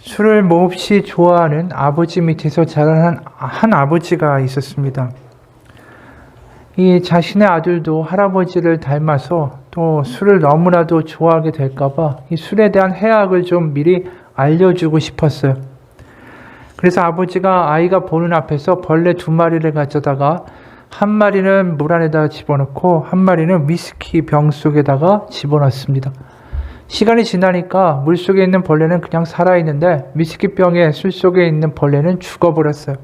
술을 몹시 좋아하는 아버지 밑에서 자란 한 아버지가 있었습니다. 이 자신의 아들도 할아버지를 닮아서 또 술을 너무나도 좋아하게 될까봐 이 술에 대한 해악을 좀 미리 알려주고 싶었어요. 그래서 아버지가 아이가 보는 앞에서 벌레 2마리를 가져다가 한 마리는 물 안에다가 집어넣고 한 마리는 위스키 병 속에다가 집어넣습니다. 시간이 지나니까 물속에 있는 벌레는 그냥 살아있는데 위스키병에 술 속에 있는 벌레는 죽어버렸어요.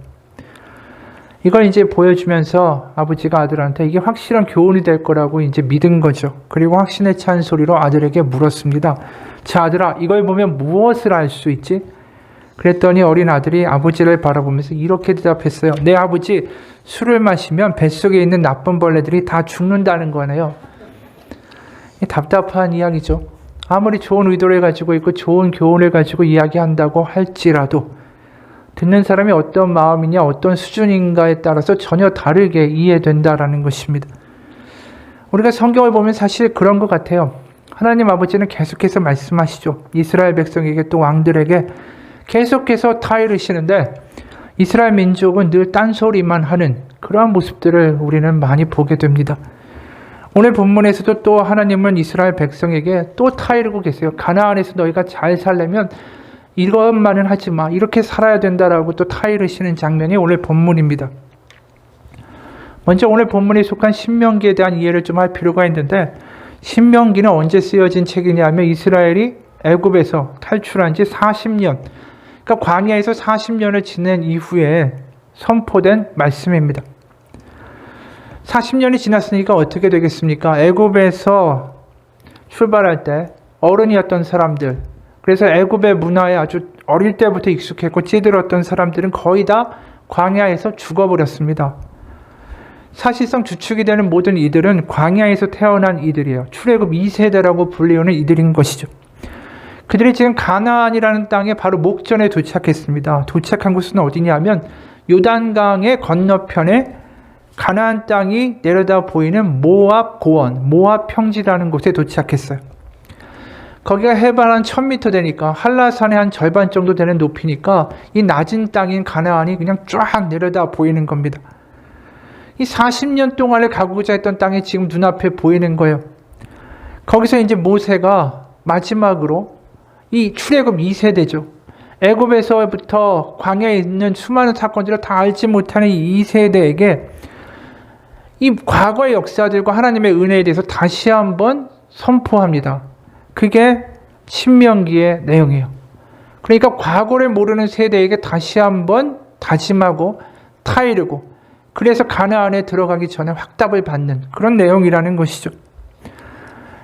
이걸 이제 보여주면서 아버지가 아들한테 이게 확실한 교훈이 될 거라고 이제 믿은 거죠. 그리고 확신에 찬 소리로 아들에게 물었습니다. 자, 아들아, 이걸 보면 무엇을 알 수 있지? 그랬더니 어린 아들이 아버지를 바라보면서 이렇게 대답했어요. 내 아버지, 술을 마시면 뱃속에 있는 나쁜 벌레들이 다 죽는다는 거네요. 답답한 이야기죠. 아무리 좋은 의도를 가지고 있고 좋은 교훈을 가지고 이야기한다고 할지라도 듣는 사람이 어떤 마음이냐 어떤 수준인가에 따라서 전혀 다르게 이해된다라는 것입니다. 우리가 성경을 보면 사실 그런 것 같아요. 하나님 아버지는 계속해서 말씀하시죠. 이스라엘 백성에게 또 왕들에게 계속해서 타이르시는데 이스라엘 민족은 늘 딴소리만 하는 그러한 모습들을 우리는 많이 보게 됩니다. 오늘 본문에서도 또 하나님은 이스라엘 백성에게 또 타이르고 계세요. 가나안에서 너희가 잘 살려면 이것만은 하지 마. 이렇게 살아야 된다라고 또 타이르시는 장면이 오늘 본문입니다. 먼저 오늘 본문에 속한 신명기에 대한 이해를 좀 할 필요가 있는데 신명기는 언제 쓰여진 책이냐면 이스라엘이 애굽에서 탈출한 지 40년, 그러니까 광야에서 40년을 지낸 이후에 선포된 말씀입니다. 40년이 지났으니까 어떻게 되겠습니까? 애굽에서 출발할 때 어른이었던 사람들, 그래서 애굽의 문화에 아주 어릴 때부터 익숙했고 찌들었던 사람들은 거의 다 광야에서 죽어버렸습니다. 사실상 주축이 되는 모든 이들은 광야에서 태어난 이들이에요. 출애굽 2세대라고 불리우는 이들인 것이죠. 그들이 지금 가나안이라는 땅에 바로 목전에 도착했습니다. 도착한 곳은 어디냐면 요단강의 건너편에 가나안 땅이 내려다 보이는 모압 고원, 모압 평지라는 곳에 도착했어요. 거기가 해발 한 1000m 되니까 한라산의 한 절반 정도 되는 높이니까 이 낮은 땅인 가나안이 그냥 쫙 내려다 보이는 겁니다. 이 40년 동안에 가고자 했던 땅이 지금 눈앞에 보이는 거예요. 거기서 이제 모세가 마지막으로 이 출애굽 2세대죠. 애굽에서부터 광야에 있는 수많은 사건들을 다 알지 못하는 이 2세대에게 이 과거의 역사들과 하나님의 은혜에 대해서 다시 한번 선포합니다. 그게 신명기의 내용이에요. 그러니까 과거를 모르는 세대에게 다시 한번 다짐하고 타이르고 그래서 가나안에 들어가기 전에 확답을 받는 그런 내용이라는 것이죠.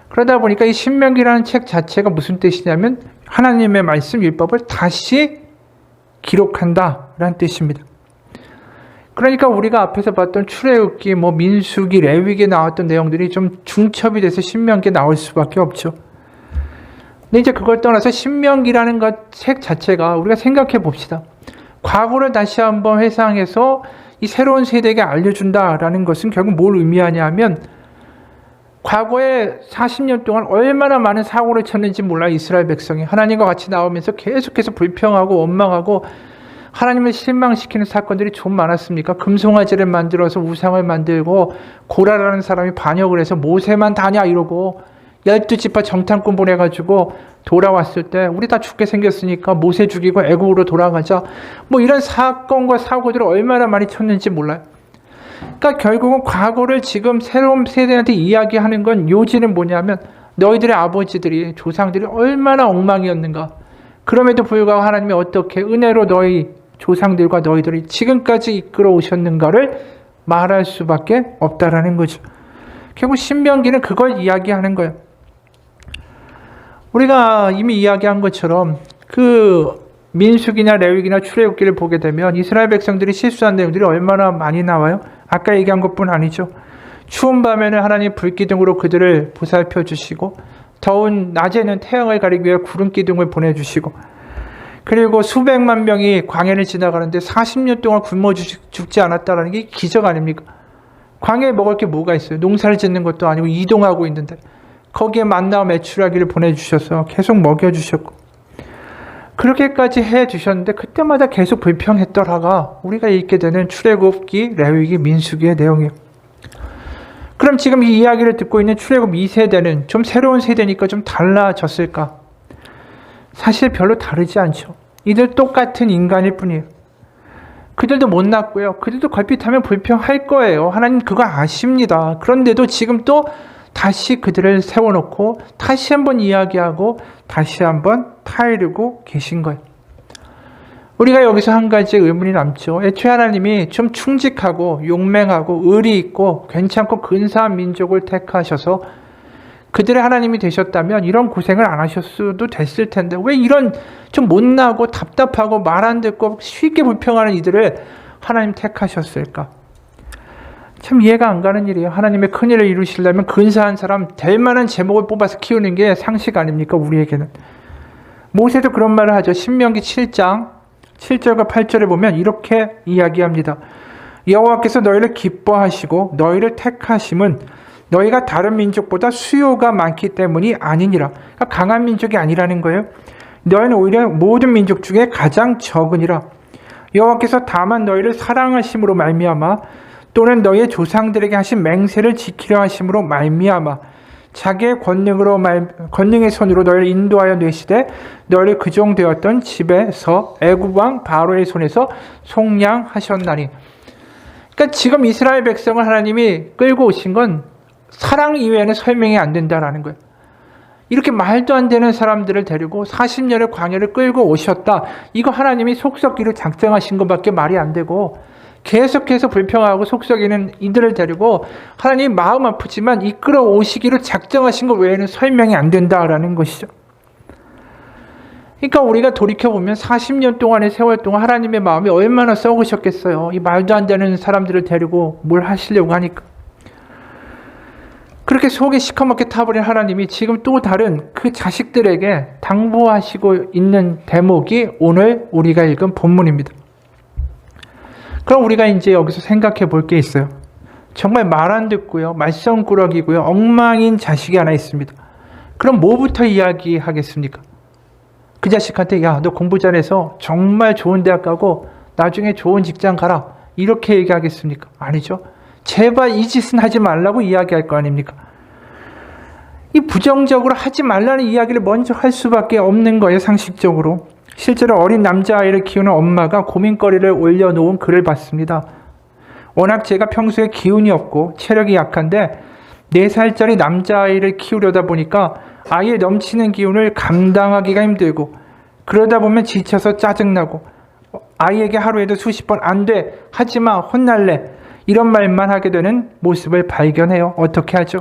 그러다 보니까 이 신명기라는 책 자체가 무슨 뜻이냐면 하나님의 말씀 율법을 다시 기록한다라는 뜻입니다. 그러니까 우리가 앞에서 봤던 출애굽기, 민수기, 레위기에 나왔던 내용들이 좀 중첩이 돼서 신명기에 나올 수밖에 없죠. 근데 이제 그걸 떠나서 신명기라는 것 책 자체가 우리가 생각해 봅시다. 과거를 다시 한번 회상해서 이 새로운 세대에게 알려준다라는 것은 결국 뭘 의미하냐면 과거에 40년 동안 얼마나 많은 사고를 쳤는지 몰라 이스라엘 백성이 하나님과 같이 나오면서 계속해서 불평하고 원망하고 하나님을 실망시키는 사건들이 좀 많았습니까? 금송아지를 만들어서 우상을 만들고 고라라는 사람이 반역을 해서 모세만 다냐 이러고 12지파 정탐꾼 보내가지고 돌아왔을 때 우리 다 죽게 생겼으니까 모세 죽이고 애국으로 돌아가자 이런 사건과 사고들을 얼마나 많이 쳤는지 몰라요. 그러니까 결국은 과거를 지금 새로운 세대한테 이야기하는 건 요지는 뭐냐면 너희들의 아버지들이 조상들이 얼마나 엉망이었는가. 그럼에도 불구하고 하나님이 어떻게 은혜로 너희 조상들과 너희들이 지금까지 이끌어 오셨는가를 말할 수밖에 없다라는 거죠. 결국 신명기는 그걸 이야기하는 거예요. 우리가 이미 이야기한 것처럼 그 민수기나 레위기나 출애굽기를 보게 되면 이스라엘 백성들이 실수한 내용들이 얼마나 많이 나와요? 아까 얘기한 것뿐 아니죠. 추운 밤에는 하나님 불기둥으로 그들을 보살펴 주시고 더운 낮에는 태양을 가리기 위해 구름기둥을 보내주시고 그리고 수백만 명이 광야를 지나가는데 40년 동안 굶어 죽지 않았다는 게 기적 아닙니까? 광야에 먹을 게 뭐가 있어요? 농사를 짓는 것도 아니고 이동하고 있는데 거기에 만나와 메추라기를 보내주셔서 계속 먹여주셨고 그렇게까지 해주셨는데 그때마다 계속 불평했더라가 우리가 읽게 되는 출애굽기, 레위기, 민수기의 내용이에요. 그럼 지금 이 이야기를 듣고 있는 출애굽 2세대는 좀 새로운 세대니까 좀 달라졌을까? 사실 별로 다르지 않죠. 이들 똑같은 인간일 뿐이에요. 그들도 못났고요. 그들도 걸핏하면 불평할 거예요. 하나님 그거 아십니다. 그런데도 지금 또 다시 그들을 세워놓고 다시 한번 이야기하고 다시 한번 타이르고 계신 거예요. 우리가 여기서 한 가지 의문이 남죠. 애초에 하나님이 좀 충직하고 용맹하고 의리 있고 괜찮고 근사한 민족을 택하셔서 그들의 하나님이 되셨다면 이런 고생을 안 하셨어도 됐을 텐데 왜 이런 좀 못나고 답답하고 말 안 듣고 쉽게 불평하는 이들을 하나님 택하셨을까? 참 이해가 안 가는 일이에요. 하나님의 큰일을 이루시려면 근사한 사람, 될 만한 제목을 뽑아서 키우는 게 상식 아닙니까? 우리에게는. 모세도 그런 말을 하죠. 신명기 7장 7절과 8절에 보면 이렇게 이야기합니다. 여호와께서 너희를 기뻐하시고 너희를 택하심은 너희가 다른 민족보다 수요가 많기 때문이 아니니라. 그러니까 강한 민족이 아니라는 거예요. 너희는 오히려 모든 민족 중에 가장 적으니라. 여호와께서 다만 너희를 사랑하심으로 말미암아 또는 너희의 조상들에게 하신 맹세를 지키려 하심으로 말미암아 자기의 권능의 손으로 너희를 인도하여 내시되 너희를 그종되었던 집에서 애굽 왕 바로의 손에서 속량하셨나니. 그러니까 지금 이스라엘 백성을 하나님이 끌고 오신 건 사랑 이외에는 설명이 안 된다라는 거예요. 이렇게 말도 안 되는 사람들을 데리고 40년의 광야를 끌고 오셨다. 이거 하나님이 속썩이로 작정하신 것밖에 말이 안 되고 계속해서 불평하고 속썩이는 이들을 데리고 하나님이 마음 아프지만 이끌어 오시기로 작정하신 것 외에는 설명이 안 된다라는 것이죠. 그러니까 우리가 돌이켜보면 40년 동안의 세월 동안 하나님의 마음이 얼마나 썩으셨겠어요. 이 말도 안 되는 사람들을 데리고 뭘 하시려고 하니까. 그렇게 속에 시커멓게 타버린 하나님이 지금 또 다른 그 자식들에게 당부하시고 있는 대목이 오늘 우리가 읽은 본문입니다. 그럼 우리가 이제 여기서 생각해 볼 게 있어요. 정말 말 안 듣고요. 말썽꾸러기고요. 엉망인 자식이 하나 있습니다. 그럼 뭐부터 이야기하겠습니까? 그 자식한테 야, 너 공부 잘해서 정말 좋은 대학 가고 나중에 좋은 직장 가라. 이렇게 얘기하겠습니까? 아니죠. 제발 이 짓은 하지 말라고 이야기할 거 아닙니까? 이 부정적으로 하지 말라는 이야기를 먼저 할 수밖에 없는 거예요. 상식적으로. 실제로 어린 남자아이를 키우는 엄마가 고민거리를 올려놓은 글을 봤습니다. 워낙 제가 평소에 기운이 없고 체력이 약한데 4살짜리 남자아이를 키우려다 보니까 아이의 넘치는 기운을 감당하기가 힘들고 그러다 보면 지쳐서 짜증나고 아이에게 하루에도 수십 번 안 돼, 하지마, 혼날래 이런 말만 하게 되는 모습을 발견해요. 어떻게 하죠?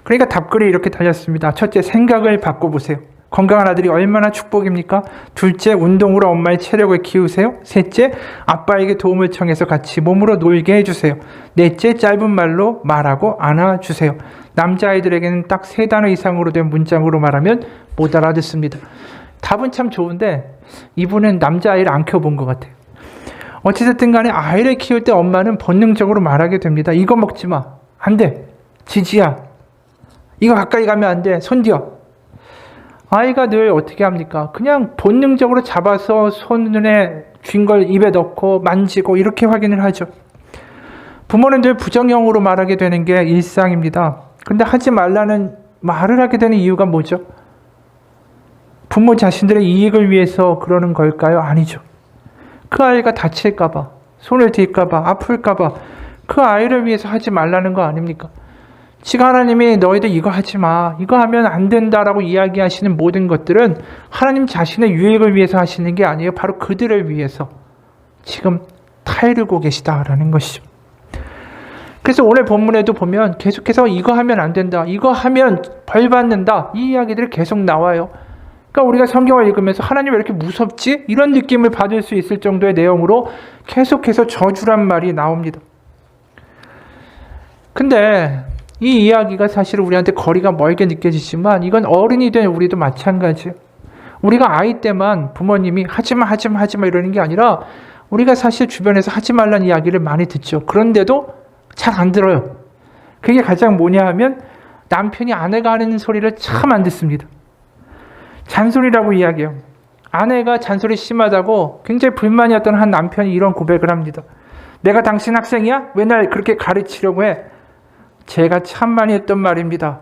그러니까 답글이 이렇게 달렸습니다. 첫째, 생각을 바꿔보세요. 건강한 아들이 얼마나 축복입니까? 둘째, 운동으로 엄마의 체력을 키우세요. 셋째, 아빠에게 도움을 청해서 같이 몸으로 놀게 해주세요. 넷째, 짧은 말로 말하고 안아주세요. 남자아이들에게는 딱 3단어 이상으로 된 문장으로 말하면 못 알아듣습니다. 답은 참 좋은데 이분은 남자아이를 안 키워본 것 같아요. 어찌됐든 간에 아이를 키울 때 엄마는 본능적으로 말하게 됩니다. 이거 먹지 마. 안 돼. 지지야. 이거 가까이 가면 안 돼. 손디어. 아이가 늘 어떻게 합니까? 그냥 본능적으로 잡아서 손에 쥔 걸 입에 넣고 만지고 이렇게 확인을 하죠. 부모는 늘 부정형으로 말하게 되는 게 일상입니다. 근데 하지 말라는 말을 하게 되는 이유가 뭐죠? 부모 자신들의 이익을 위해서 그러는 걸까요? 아니죠. 그 아이가 다칠까봐, 손을 댈까봐, 아플까봐 그 아이를 위해서 하지 말라는 거 아닙니까? 지금 하나님이 너희들 이거 하지 마, 이거 하면 안 된다라고 이야기하시는 모든 것들은 하나님 자신의 유익을 위해서 하시는 게 아니에요. 바로 그들을 위해서 지금 타이르고 계시다라는 것이죠. 그래서 오늘 본문에도 보면 계속해서 이거 하면 안 된다, 이거 하면 벌 받는다, 이 이야기들이 계속 나와요. 그러니까 우리가 성경을 읽으면서 하나님 왜 이렇게 무섭지? 이런 느낌을 받을 수 있을 정도의 내용으로 계속해서 저주란 말이 나옵니다. 근데 이 이야기가 사실 우리한테 거리가 멀게 느껴지지만 이건 어른이 된 우리도 마찬가지예요. 우리가 아이 때만 부모님이 하지마 하지마 하지마 이러는 게 아니라 우리가 사실 주변에서 하지 말라는 이야기를 많이 듣죠. 그런데도 잘 안 들어요. 그게 가장 뭐냐 하면 남편이 아내가 하는 소리를 참 안 듣습니다. 잔소리라고 이야기해요. 아내가 잔소리 심하다고 굉장히 불만이었던 한 남편이 이런 고백을 합니다. 내가 당신 학생이야? 왜 날 그렇게 가르치려고 해? 제가 참 많이 했던 말입니다.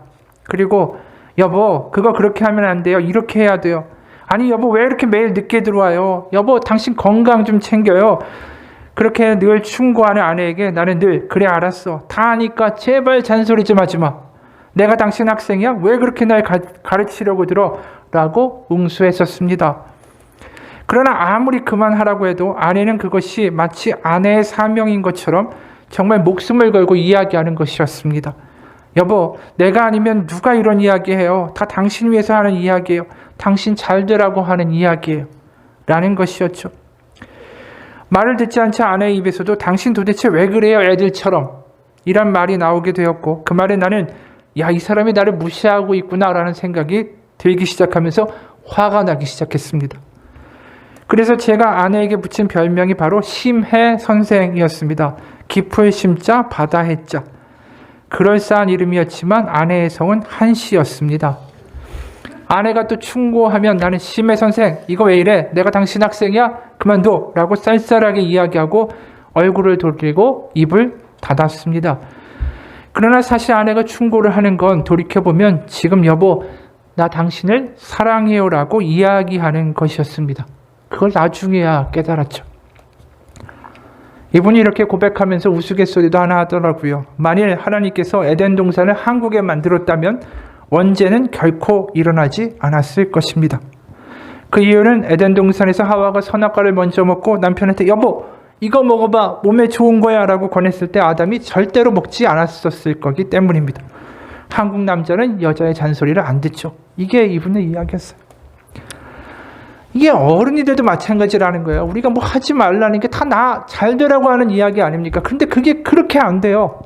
그리고 여보, 그거 그렇게 하면 안 돼요. 이렇게 해야 돼요. 아니 여보, 왜 이렇게 매일 늦게 들어와요? 여보, 당신 건강 좀 챙겨요. 그렇게 늘 충고하는 아내에게 나는 늘 그래 알았어. 다 아니까 제발 잔소리 좀 하지 마. 내가 당신 학생이야? 왜 그렇게 날 가르치려고 들어? 라고 응수했었습니다. 그러나 아무리 그만하라고 해도 아내는 그것이 마치 아내의 사명인 것처럼 정말 목숨을 걸고 이야기하는 것이었습니다. 여보, 내가 아니면 누가 이런 이야기해요? 다 당신 위해서 하는 이야기예요. 당신 잘 되라고 하는 이야기예요. 라는 것이었죠. 말을 듣지 않자 아내의 입에서도 당신 도대체 왜 그래요? 애들처럼. 이란 말이 나오게 되었고 그 말에 나는 야, 이 사람이 나를 무시하고 있구나 라는 생각이 들기 시작하면서 화가 나기 시작했습니다. 그래서 제가 아내에게 붙인 별명이 바로 심해 선생이었습니다. 깊을 심자 바다 해자. 그럴싸한 이름이었지만 아내의 성은 한씨였습니다. 아내가 또 충고하면 나는 심해 선생 이거 왜 이래? 내가 당신 학생이야? 그만둬 라고 쌀쌀하게 이야기하고 얼굴을 돌리고 입을 닫았습니다. 그러나 사실 아내가 충고를 하는 건 돌이켜보면 지금 여보 나 당신을 사랑해요 라고 이야기하는 것이었습니다. 그걸 나중에야 깨달았죠. 이분이 이렇게 고백하면서 우스갯소리도 하나 하더라고요. 만일 하나님께서 에덴 동산을 한국에 만들었다면 원죄는 결코 일어나지 않았을 것입니다. 그 이유는 에덴 동산에서 하와가 선악과를 먼저 먹고 남편한테 여보 이거 먹어봐 몸에 좋은 거야 라고 권했을 때 아담이 절대로 먹지 않았었을 거기 때문입니다. 한국 남자는 여자의 잔소리를 안 듣죠. 이게 이분의 이야기였어요. 이게 어른이 돼도 마찬가지라는 거예요. 우리가 뭐 하지 말라는 게 다 나 잘 되라고 하는 이야기 아닙니까? 그런데 그게 그렇게 안 돼요.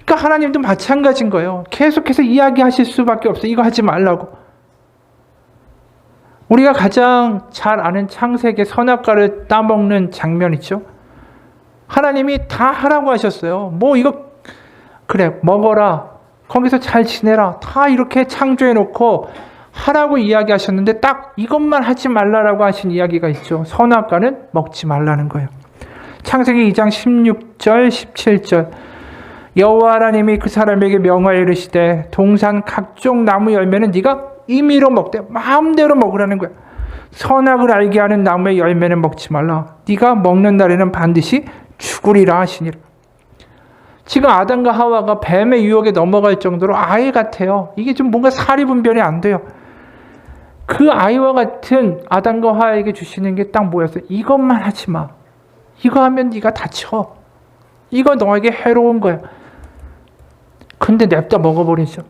그러니까 하나님도 마찬가지인 거예요. 계속해서 이야기하실 수밖에 없어요. 이거 하지 말라고. 우리가 가장 잘 아는 창세기 선악과를 따먹는 장면 있죠. 하나님이 다 하라고 하셨어요. 뭐 이거 그래 먹어라. 거기서 잘 지내라. 다 이렇게 창조해 놓고 하라고 이야기하셨는데 딱 이것만 하지 말라라고 하신 이야기가 있죠. 선악과는 먹지 말라는 거예요. 창세기 2장 16절 17절 여호와 하나님이 그 사람에게 명하여 이르시되 동산 각종 나무 열매는 네가 임의로 먹되 마음대로 먹으라는 거야. 선악을 알게 하는 나무의 열매는 먹지 말라. 네가 먹는 날에는 반드시 죽으리라 하시니라. 지금 아담과 하와가 뱀의 유혹에 넘어갈 정도로 아이 같아요. 이게 좀 뭔가 사리분별이 안 돼요. 그 아이와 같은 아담과 하와에게 주시는 게 딱 뭐였어요? 이것만 하지 마. 이거 하면 네가 다쳐. 이거 너에게 해로운 거야. 근데 냅다 먹어버리죠.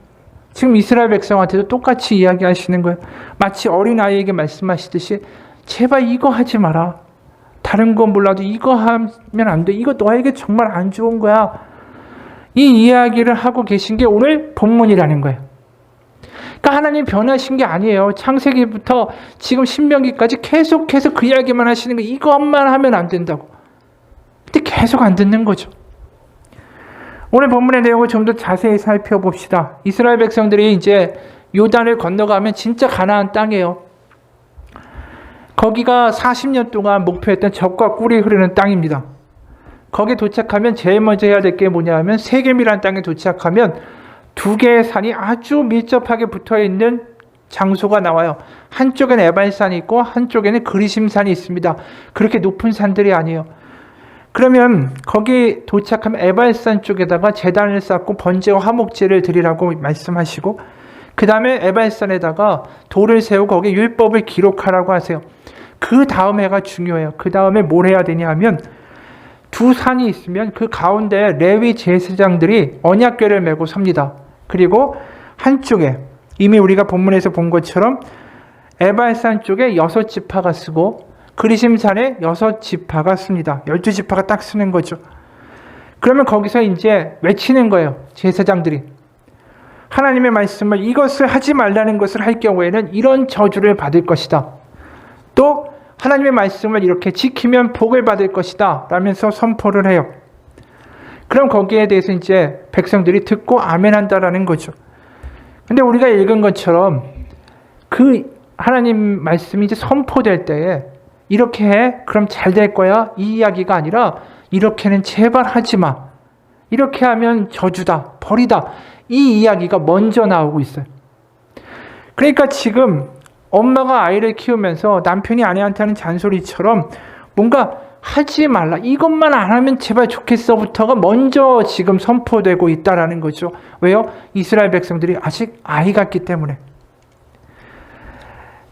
지금 이스라엘 백성한테도 똑같이 이야기하시는 거예요. 마치 어린아이에게 말씀하시듯이 제발 이거 하지 마라. 다른 건 몰라도 이거 하면 안 돼. 이거 너에게 정말 안 좋은 거야. 이 이야기를 하고 계신 게 오늘 본문이라는 거예요. 그러니까 하나님 변하신 게 아니에요. 창세기부터 지금 신명기까지 계속해서 그 이야기만 하시는 거예요. 이것만 하면 안 된다고. 근데 계속 안 듣는 거죠. 오늘 본문의 내용을 좀 더 자세히 살펴봅시다. 이스라엘 백성들이 이제 요단을 건너가면 진짜 가나안 땅이에요. 거기가 40년 동안 목표했던 젖과 꿀이 흐르는 땅입니다. 거기에 도착하면 제일 먼저 해야 될 게 뭐냐면 세겜이라는 땅에 도착하면 두 개의 산이 아주 밀접하게 붙어있는 장소가 나와요. 한쪽에는 에발산이 있고 한쪽에는 그리심산이 있습니다. 그렇게 높은 산들이 아니에요. 그러면 거기 도착하면 에발산 쪽에다가 제단을 쌓고 번제와 화목제를 드리라고 말씀하시고 그 다음에 에발산에다가 돌을 세우고 거기에 율법을 기록하라고 하세요. 그 다음 해가 중요해요. 그 다음에 뭘 해야 되냐 하면 두 산이 있으면 그 가운데 레위 제사장들이 언약궤를 메고 섭니다. 그리고 한쪽에 이미 우리가 본문에서 본 것처럼 에발산 쪽에 6지파가 쓰고 그리심산에 6지파가 씁니다. 12지파가 딱 쓰는 거죠. 그러면 거기서 이제 외치는 거예요. 제사장들이. 하나님의 말씀을 이것을 하지 말라는 것을 할 경우에는 이런 저주를 받을 것이다. 또 하나님의 말씀을 이렇게 지키면 복을 받을 것이다. 라면서 선포를 해요. 그럼 거기에 대해서 이제 백성들이 듣고 아멘한다라는 거죠. 근데 우리가 읽은 것처럼 그 하나님 말씀이 이제 선포될 때에 이렇게 해, 그럼 잘 될 거야, 이 이야기가 아니라 이렇게는 제발 하지 마, 이렇게 하면 저주다, 벌이다, 이 이야기가 먼저 나오고 있어요. 그러니까 지금 엄마가 아이를 키우면서 남편이 아내한테 하는 잔소리처럼 뭔가 하지 말라, 이것만 안 하면 제발 좋겠어부터가 먼저 지금 선포되고 있다라는 거죠. 왜요? 이스라엘 백성들이 아직 아이 같기 때문에.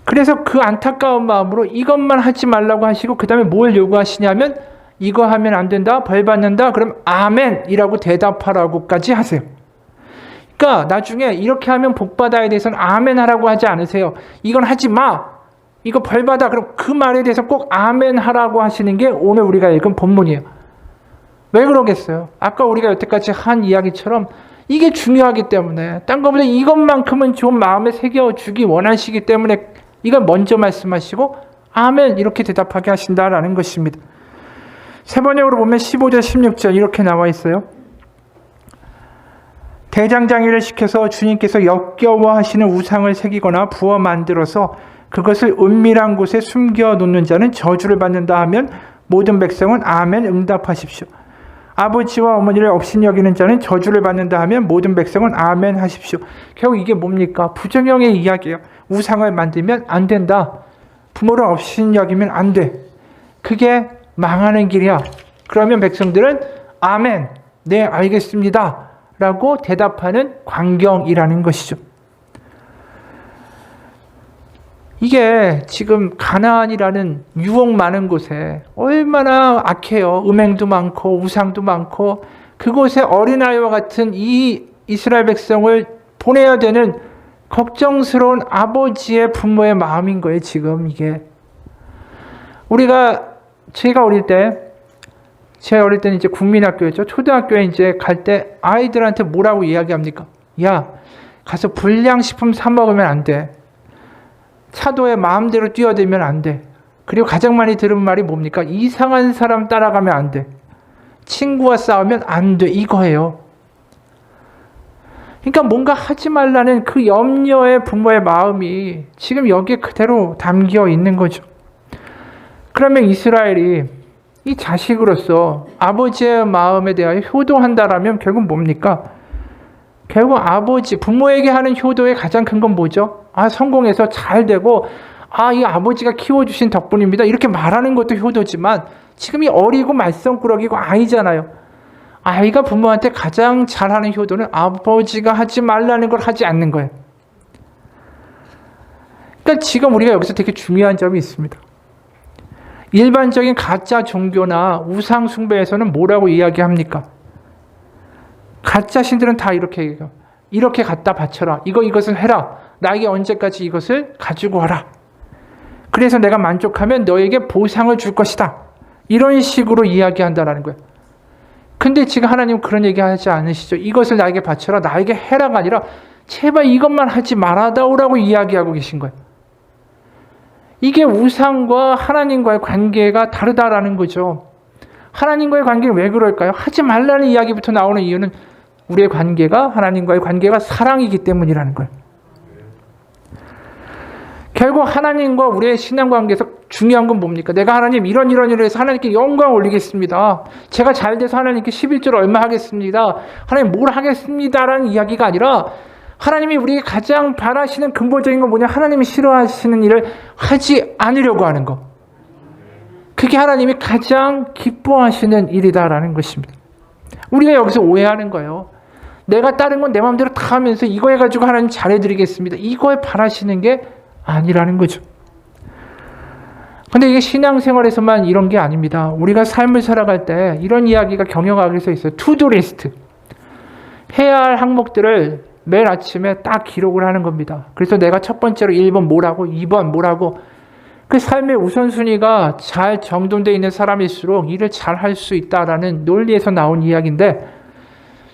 그래서 그 안타까운 마음으로 이것만 하지 말라고 하시고 그 다음에 뭘 요구하시냐면 이거 하면 안 된다, 벌 받는다, 그럼 아멘이라고 대답하라고까지 하세요. 그러니까 나중에 이렇게 하면 복 받아야 돼서는 아멘 하라고 하지 않으세요. 이건 하지 마, 이거 벌 받아, 그럼 그 말에 대해서 꼭 아멘 하라고 하시는 게 오늘 우리가 읽은 본문이에요. 왜 그러겠어요? 아까 우리가 여태까지 한 이야기처럼 이게 중요하기 때문에, 딴 것보다 이것만큼은 좋은 마음에 새겨주기 원하시기 때문에 이걸 먼저 말씀하시고 아멘 이렇게 대답하게 하신다라는 것입니다. 세 번역으로 보면 15절 16절 이렇게 나와 있어요. 대장장이를 시켜서 주님께서 역겨워하시는 우상을 새기거나 부어 만들어서 그것을 은밀한 곳에 숨겨놓는 자는 저주를 받는다 하면 모든 백성은 아멘 응답하십시오. 아버지와 어머니를 업신여기는 자는 저주를 받는다 하면 모든 백성은 아멘 하십시오. 결국 이게 뭡니까? 부정형의 이야기예요. 우상을 만들면 안 된다. 부모를 업신여기면 안 돼. 그게 망하는 길이야. 그러면 백성들은 아멘, 네 알겠습니다 라고 대답하는 광경이라는 것이죠. 이게 지금 가나안이라는 유혹 많은 곳에 얼마나 악해요. 음행도 많고 우상도 많고 그곳에 어린아이와 같은 이 이스라엘 백성을 보내야 되는 걱정스러운 아버지의 부모의 마음인 거예요. 지금 이게 제가 어릴 때는 이제 국민학교였죠. 초등학교에 이제 갈 때 아이들한테 뭐라고 이야기합니까? 야, 가서 불량식품 사 먹으면 안 돼. 차도에 마음대로 뛰어들면 안 돼. 그리고 가장 많이 들은 말이 뭡니까? 이상한 사람 따라가면 안 돼. 친구와 싸우면 안 돼. 이거예요. 그러니까 뭔가 하지 말라는 그 염려의 부모의 마음이 지금 여기에 그대로 담겨 있는 거죠. 그러면 이스라엘이 이 자식으로서 아버지의 마음에 대하여 효도한다라면 결국 뭡니까? 결국 부모에게 하는 효도의 가장 큰 건 뭐죠? 성공해서 잘 되고, 이 아버지가 키워주신 덕분입니다. 이렇게 말하는 것도 효도지만, 지금 이 어리고 말썽꾸러기고 아이잖아요. 아이가 부모한테 가장 잘하는 효도는 아버지가 하지 말라는 걸 하지 않는 거예요. 그러니까 지금 우리가 여기서 되게 중요한 점이 있습니다. 일반적인 가짜 종교나 우상 숭배에서는 뭐라고 이야기합니까? 가짜 신들은 다 이렇게 얘기해요. 이렇게 갖다 바쳐라. 이것을 해라. 나에게 언제까지 이것을 가지고 와라. 그래서 내가 만족하면 너에게 보상을 줄 것이다. 이런 식으로 이야기한다는 거예요. 근데 지금 하나님은 그런 얘기 하지 않으시죠. 이것을 나에게 바쳐라. 나에게 해라가 아니라 제발 이것만 하지 말아다오라고 이야기하고 계신 거예요. 이게 우상과 하나님과의 관계가 다르다라는 거죠. 하나님과의 관계는 왜 그럴까요? 하지 말라는 이야기부터 나오는 이유는 우리의 관계가, 하나님과의 관계가 사랑이기 때문이라는 거예요. 결국 하나님과 우리의 신앙관계에서 중요한 건 뭡니까? 내가 하나님 이런 해서 하나님께 영광 올리겠습니다. 제가 잘 돼서 하나님께 11조를 얼마 하겠습니다. 하나님 뭘 하겠습니다라는 이야기가 아니라 하나님이 우리에게 가장 바라시는 근본적인 건 뭐냐? 하나님이 싫어하시는 일을 하지 않으려고 하는 것. 그게 하나님이 가장 기뻐하시는 일이다라는 것입니다. 우리가 여기서 오해하는 거예요. 내가 다른 건 내 마음대로 다 하면서 이거 해가지고 하나님 잘해드리겠습니다. 이거에 바라시는 게 아니라는 거죠. 근데 이게 신앙생활에서만 이런 게 아닙니다. 우리가 삶을 살아갈 때 이런 이야기가 경영학에 서 있어요. 투두 리스트. 해야 할 항목들을 매일 아침에 딱 기록을 하는 겁니다. 그래서 내가 첫 번째로 1번 뭐라고, 2번 뭐라고, 그 삶의 우선순위가 잘 정돈되어 있는 사람일수록 일을 잘 할 수 있다라는 논리에서 나온 이야기인데,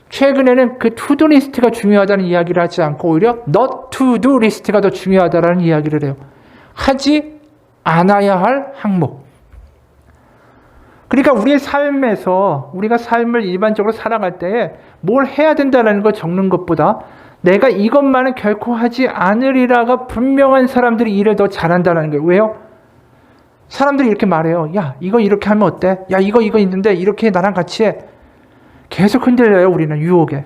최근에는 그 투두 리스트가 중요하다는 이야기를 하지 않고 오히려 not to do 리스트가 더 중요하다라는 이야기를 해요. 하지 않아야 할 항목. 그러니까 우리의 삶에서 우리가 삶을 일반적으로 살아갈 때에 뭘 해야 된다는 걸 적는 것보다 내가 이것만은 결코 하지 않으리라가 분명한 사람들이 일을 더 잘한다는 거예요. 왜요? 사람들이 이렇게 말해요. 야, 이거 이렇게 하면 어때? 야, 이거 있는데 이렇게 나랑 같이 해. 계속 흔들려요, 우리는 유혹에.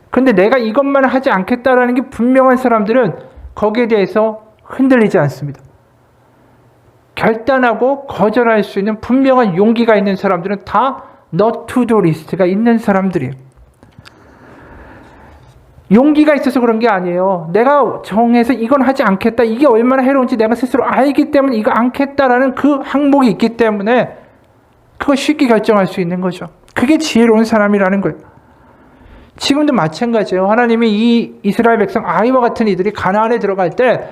근데 내가 이것만 하지 않겠다라는 게 분명한 사람들은 거기에 대해서 흔들리지 않습니다. 결단하고 거절할 수 있는 분명한 용기가 있는 사람들은 다 not to do 리스트가 있는 사람들이에요. 용기가 있어서 그런 게 아니에요. 내가 정해서 이건 하지 않겠다. 이게 얼마나 해로운지 내가 스스로 알기 때문에 이거 않겠다라는 그 항목이 있기 때문에 그거 쉽게 결정할 수 있는 거죠. 그게 지혜로운 사람이라는 거예요. 지금도 마찬가지예요. 하나님이 이 이스라엘 백성 아이와 같은 이들이 가나안에 들어갈 때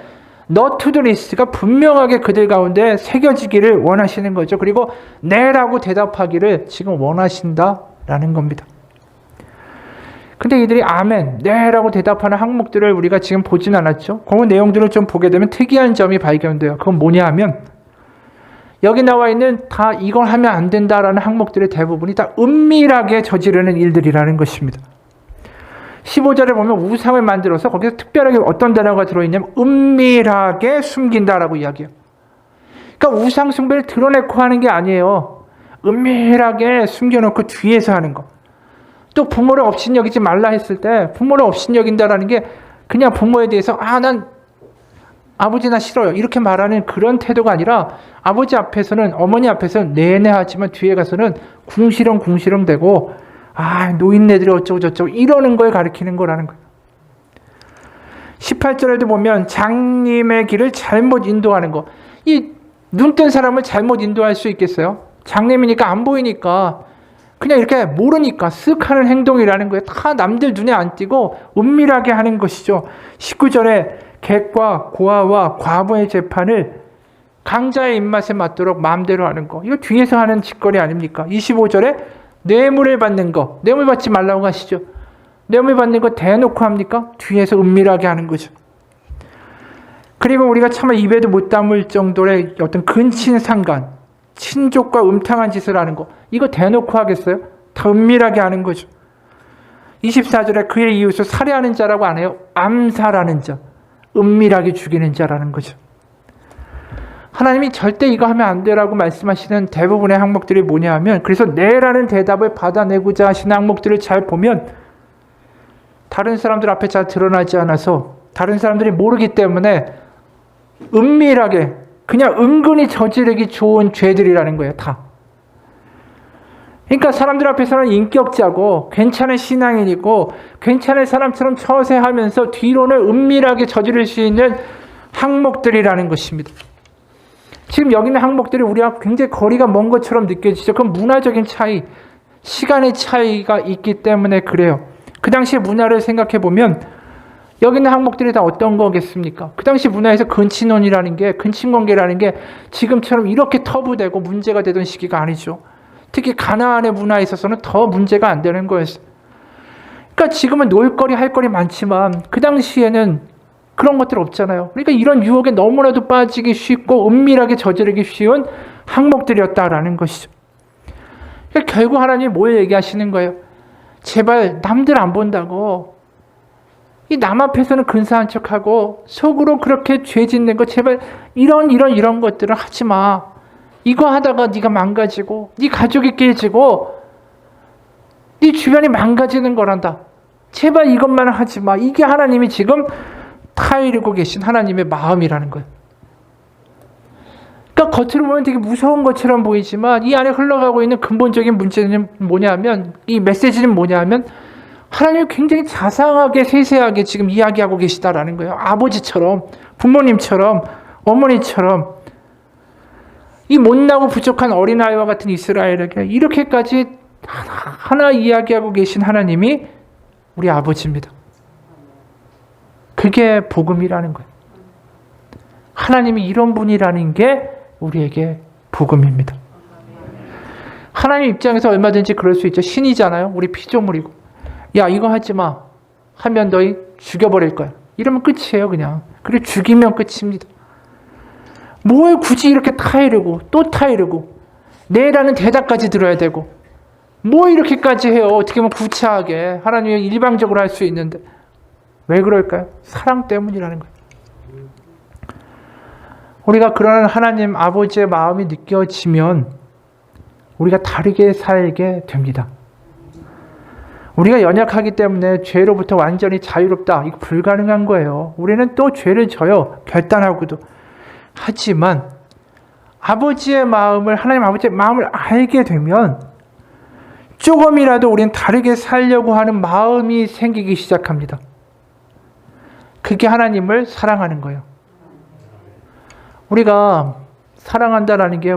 not to do 리스트가 분명하게 그들 가운데 새겨지기를 원하시는 거죠. 그리고 네라고 대답하기를 지금 원하신다라는 겁니다. 근데 이들이 아멘, 네라고 대답하는 항목들을 우리가 지금 보진 않았죠. 그 내용들을 좀 보게 되면 특이한 점이 발견돼요. 그건 뭐냐 하면 여기 나와 있는 다 이걸 하면 안 된다라는 항목들의 대부분이 다 은밀하게 저지르는 일들이라는 것입니다. 15절에 보면 우상을 만들어서 거기서 특별하게 어떤 단어가 들어있냐면 은밀하게 숨긴다라고 이야기해요. 그러니까 우상 숭배를 드러내고 하는 게 아니에요. 은밀하게 숨겨놓고 뒤에서 하는 거. 또 부모를 업신여기지 말라 했을 때 부모를 업신여긴다라는 게 그냥 부모에 대해서 난 아버지 나 싫어요 이렇게 말하는 그런 태도가 아니라 아버지 앞에서는 어머니 앞에서는 내내 하지만 뒤에 가서는 궁시렁 대고 노인네들이 어쩌고 저쩌고 이러는 걸 가리키는 거라는 거예요. 18절에도 보면 장님의 길을 잘못 인도하는 거. 이 눈뜬 사람을 잘못 인도할 수 있겠어요? 장님이니까 안 보이니까 그냥 이렇게 모르니까 쓱 하는 행동이라는 거예요. 다 남들 눈에 안 띄고 은밀하게 하는 것이죠. 19절에 객과 고아와 과부의 재판을 강자의 입맛에 맞도록 마음대로 하는 거. 이거 뒤에서 하는 짓거리 아닙니까? 25절에 뇌물을 받는 거. 뇌물 받지 말라고 하시죠. 뇌물 받는 거 대놓고 합니까? 뒤에서 은밀하게 하는 거죠. 그리고 우리가 차마 입에도 못 담을 정도의 어떤 근친상간, 친족과 음탕한 짓을 하는 거. 이거 대놓고 하겠어요? 다 은밀하게 하는 거죠. 24절에 그의 이웃을 살해하는 자라고 안 해요. 암살하는 자. 은밀하게 죽이는 자라는 거죠. 하나님이 절대 이거 하면 안 되라고 말씀하시는 대부분의 항목들이 뭐냐 하면 그래서 네라는 대답을 받아내고자 하시는 항목들을 잘 보면 다른 사람들 앞에 잘 드러나지 않아서 다른 사람들이 모르기 때문에 은밀하게 그냥 은근히 저지르기 좋은 죄들이라는 거예요. 다. 그러니까 사람들 앞에서는 인격자고 괜찮은 신앙인이고 괜찮은 사람처럼 처세하면서 뒤로는 은밀하게 저지를 수 있는 항목들이라는 것입니다. 지금 여기 있는 항목들이 우리와 굉장히 거리가 먼 것처럼 느껴지죠. 그건 문화적인 차이, 시간의 차이가 있기 때문에 그래요. 그 당시의 문화를 생각해 보면 여기 있는 항목들이 다 어떤 거겠습니까? 그 당시 문화에서 근친혼이라는 게, 근친관계라는 게 지금처럼 이렇게 터부되고 문제가 되던 시기가 아니죠. 특히 가나안의 문화에 있어서는 더 문제가 안 되는 거였어요. 그러니까 지금은 놀거리, 할 거리 많지만 그 당시에는 그런 것들 없잖아요. 그러니까 이런 유혹에 너무나도 빠지기 쉽고 은밀하게 저지르기 쉬운 항목들이었다라는 것이죠. 그러니까 결국 하나님이 뭘 얘기하시는 거예요? 제발 남들 안 본다고 이 남 앞에서는 근사한 척하고 속으로 그렇게 죄 짓는 거 제발 이런 것들을 하지 마. 이거 하다가 네가 망가지고 네 가족이 깨지고 네 주변이 망가지는 거란다. 제발 이것만 하지 마. 이게 하나님이 지금 타이르고 계신 하나님의 마음이라는 거예요. 그러니까 겉으로 보면 되게 무서운 것처럼 보이지만 이 안에 흘러가고 있는 근본적인 문제는 뭐냐면 이 메시지는 뭐냐면 하나님이 굉장히 자상하게 세세하게 지금 이야기하고 계시다라는 거예요. 아버지처럼 부모님처럼 어머니처럼 이 못나고 부족한 어린아이와 같은 이스라엘에게 이렇게까지 하나 이야기하고 계신 하나님이 우리 아버지입니다. 그게 복음이라는 거예요. 하나님이 이런 분이라는 게 우리에게 복음입니다. 하나님 입장에서 얼마든지 그럴 수 있죠. 신이잖아요. 우리 피조물이고. 야 이거 하지 마. 하면 너희 죽여버릴 거야. 이러면 끝이에요 그냥. 그리고 죽이면 끝입니다. 뭘 굳이 이렇게 타이르고 또 타이르고 네라는 대답까지 들어야 되고 뭐 이렇게까지 해요. 어떻게 보면 구차하게 하나님이 일방적으로 할 수 있는데 왜 그럴까요? 사랑 때문이라는 거예요. 우리가 그런 하나님 아버지의 마음이 느껴지면 우리가 다르게 살게 됩니다. 우리가 연약하기 때문에 죄로부터 완전히 자유롭다. 이거 불가능한 거예요. 우리는 또 죄를 져요. 결단하고도. 하지만 아버지의 마음을, 하나님 아버지의 마음을 알게 되면 조금이라도 우리는 다르게 살려고 하는 마음이 생기기 시작합니다. 그게 하나님을 사랑하는 거예요. 우리가 사랑한다라는 게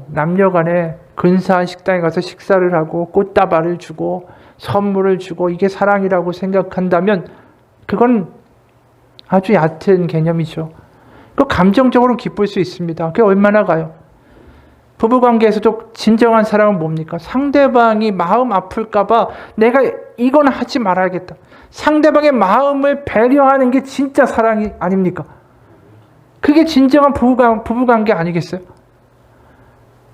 남녀 간에 근사한 식당에 가서 식사를 하고 꽃다발을 주고 선물을 주고 이게 사랑이라고 생각한다면 그건 아주 얕은 개념이죠. 그 감정적으로 기쁠 수 있습니다. 그게 얼마나 가요? 부부관계에서도 진정한 사랑은 뭡니까? 상대방이 마음 아플까봐 내가 이건 하지 말아야겠다. 상대방의 마음을 배려하는 게 진짜 사랑이 아닙니까? 그게 진정한 부부관계 아니겠어요?